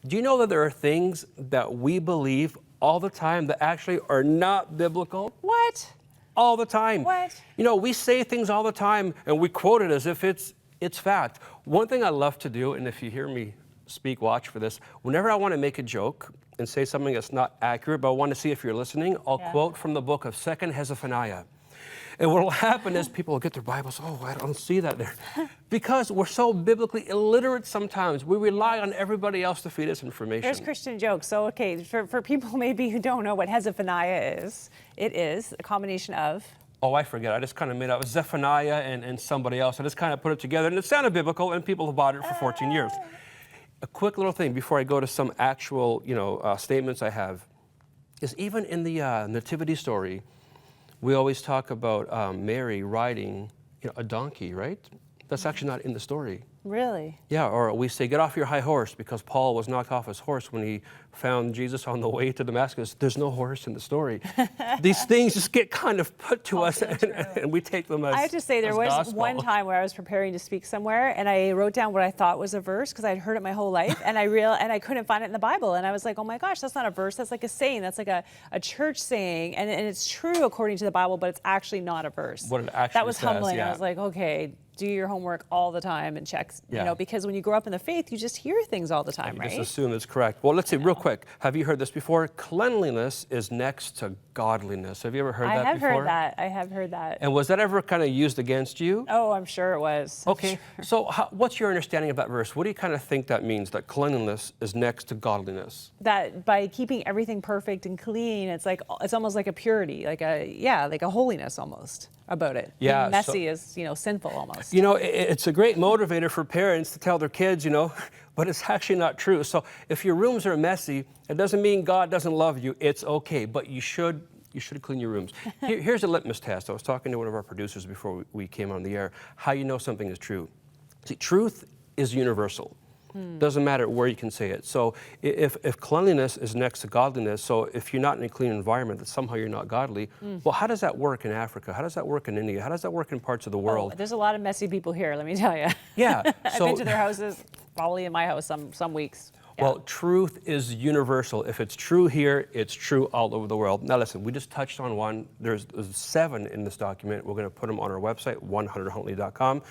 Do you know that there are things that we believe all the time that actually are not biblical? What? All the time. What? You know, we say things all the time and we quote it as if it's fact. One thing I love to do, and if you hear me speak, watch for this, whenever I want to make a joke and say something that's not accurate, but I want to see if you're listening, I'll quote from the book of 2nd Hezekiah. And what will happen is people will get their Bibles, oh, I don't see that there. Because we're so biblically illiterate sometimes. We rely on everybody else to feed us information. There's Christian jokes. So, okay, for people maybe who don't know what Hezekiah is, it is a combination of... Oh, I forget. I just kind of made up Zephaniah and somebody else. I just kind of put it together, and it sounded biblical, and people have bought it for 14 years. A quick little thing before I go to some actual, statements I have, is even in the nativity story, we always talk about Mary riding a donkey, right? That's actually not in the story. Really? Yeah, or we say, get off your high horse, because Paul was knocked off his horse when he found Jesus on the way to Damascus. There's no horse in the story. These things just get kind of put to us, and we take them as I have to say, there was gospel. one time where I was preparing to speak somewhere, and I wrote down what I thought was a verse, because I'd heard it my whole life, and I couldn't find it in the Bible. And I was like, oh my gosh, that's not a verse. That's like a saying. That's like a church saying. And it's true according to the Bible, but it's actually not a verse. What it actually That was says, humbling. yeah. I was like, okay, do your homework all the time and check, because when you grow up in the faith, you just hear things all the time, You right? just assume it's correct. Well, let's see, real quick. Have you heard this before? Cleanliness is next to godliness. Have you ever heard that before? I have heard that. And was that ever kind of used against you? Oh, I'm sure it was. Okay, so what's your understanding of that verse? What do you kind of think that means, that cleanliness is next to godliness? That by keeping everything perfect and clean, it's almost like a purity, like a holiness almost about it. Yeah, Being messy is, sinful almost. It's a great motivator for parents to tell their kids, but it's actually not true. So if your rooms are messy, it doesn't mean God doesn't love you. It's okay, but you should clean your rooms. Here's a litmus test. I was talking to one of our producers before we came on the air, how you know something is true. See, truth is universal. Doesn't matter where you can say it. So if cleanliness is next to godliness, so if you're not in a clean environment, that somehow you're not godly, well, how does that work in Africa? How does that work in India? How does that work in parts of the world? Oh, there's a lot of messy people here, let me tell you. Yeah. I've been to their houses, probably in my house some weeks. Yeah. Well, truth is universal. If it's true here, it's true all over the world. Now listen, we just touched on one. There's 7 in this document. We're going to put them on our website, 100huntley.com.